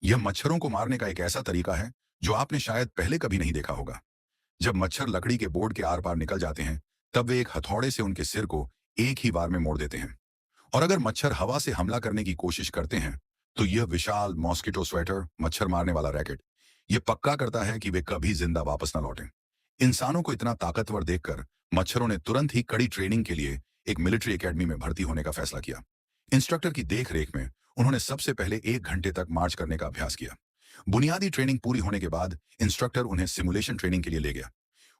यह मच्छरों को मारने का एक ऐसा तरीका है जो आपने शायद पहले कभी नहीं देखा होगा। जब मच्छर लकड़ी के बोर्ड के आर पार निकल जाते हैं, तब वे एक हथौड़े से उनके सिर को एक ही बार में मोड़ देते हैं। और अगर मच्छर हवा से हमला करने की कोशिश करते हैं, तो यह विशाल मॉस्किटो स्वेटर, मच्छर मारने वाला रैकेट, यह पक्का करता है कि वे कभी जिंदा वापस न लौटें। इंसानों को इतना ताकतवर देखकर मच्छरों ने तुरंत ही कड़ी ट्रेनिंग के लिए एक मिलिट्री एकेडमी में भर्ती होने का फैसला किया। इंस्ट्रक्टर की देख रेख में उन्होंने सबसे पहले 1 घंटे तक मार्च करने का अभ्यास किया। बुनियादी ट्रेनिंग पूरी होने के बाद इंस्ट्रक्टर उन्हें सिमुलेशन ट्रेनिंग के लिए ले गया।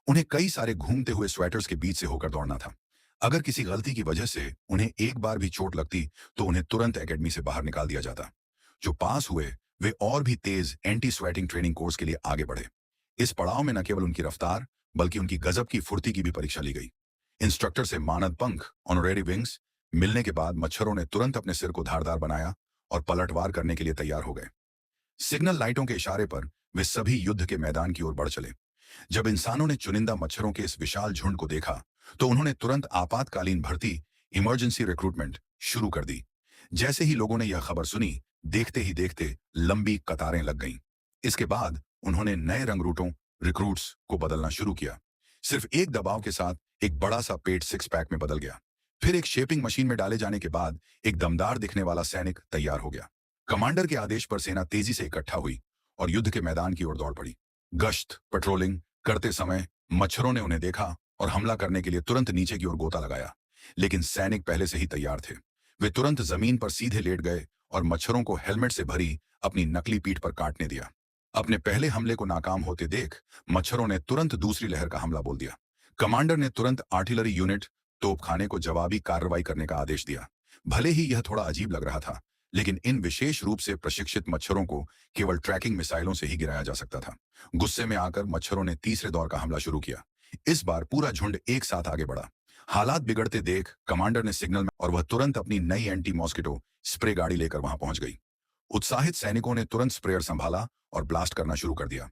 उन्हें कई सारे घूमते हुए स्वेटर्स के बीच से होकर दौड़ना था। अगर किसी गलती की वजह से उन्हें एक बार भी चोट लगती, तो उन्हें तुरंत एकेडमी से बाहर निकाल दिया जाता। जो पास हुए, वे और भी तेज एंटी स्वेटिंग ट्रेनिंग कोर्स के लिए आगे बढ़े। इस पड़ाव में न केवल उनकी रफ्तार, बल्कि उनकी गजब की फुर्ती की भी परीक्षा ली गई। इंस्ट्रक्टर से मानद पंख, ऑनरेरी विंग्स मिलने के बाद मच्छरों ने तुरंत अपने सिर को धारदार बनाया और पलटवार करने के लिए तैयार हो गए। सिग्नल लाइटों के इशारे पर वे सभी युद्ध के मैदान की ओर बढ़ चले। जब इंसानों ने चुनिंदा मच्छरों के इस विशाल झुंड को देखा, तो उन्होंने तुरंत आपातकालीन भर्ती, इमरजेंसी रिक्रूटमेंट शुरू कर दी। जैसे ही लोगों ने यह खबर सुनी, देखते ही देखते लंबी कतारें लग गईं। इसके बाद उन्होंने नए रंगरूटों, रिक्रूट्स को बदलना शुरू किया। सिर्फ एक दबाव के साथ एक बड़ा सा पेट सिक्स पैक में बदल गया। फिर एक शेपिंग मशीन में डाले जाने के बाद एक दमदार दिखने वाला सैनिक तैयार हो गया। कमांडर के आदेश पर सेना तेजी से इकट्ठा हुई और युद्ध के मैदान की ओर दौड़ पड़ी। गश्त, पेट्रोलिंग करते समय मच्छरों ने उन्हें देखा और हमला करने के लिए तुरंत नीचे की ओर गोता लगाया। लेकिन सैनिक पहले से ही तैयार थे। वे तुरंत जमीन पर सीधे लेट गए और मच्छरों को हेलमेट से भरी अपनी नकली पीठ पर काटने दिया। अपने पहले हमले को नाकाम होते देख मच्छरों ने तुरंत दूसरी लहर का हमला बोल दिया। कमांडर ने तुरंत आर्टिलरी यूनिट, तोपखाने को जवाबी कार्रवाई करने का आदेश दिया। भले ही यह थोड़ा अजीब लग रहा था, लेकिन इन विशेष रूप से प्रशिक्षित मच्छरों को केवल ट्रैकिंग मिसाइलों से ही गिराया जा सकता था। गुस्से में आकर मच्छरों ने तीसरे दौर का हमला शुरू किया। इस बार पूरा झुंड एक साथ आगे बढ़ा। हालात बिगड़ते देख कमांडर ने सिग्नल में और वह तुरंत अपनी नई एंटी मॉस्किटो स्प्रे गाड़ी लेकर वहां पहुंच गई। उत्साहित सैनिकों ने तुरंत स्प्रेयर संभाला और ब्लास्ट करना शुरू कर दिया।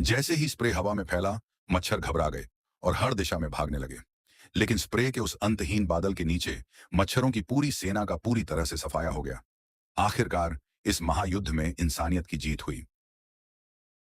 जैसे ही स्प्रे हवा में फैला, मच्छर घबरा गए और हर दिशा में भागने लगे। लेकिन स्प्रे के उस अंतहीन बादल के नीचे मच्छरों की पूरी सेना का पूरी तरह से सफाया हो गया। आखिरकार इस महायुद्ध में इंसानियत की जीत हुई।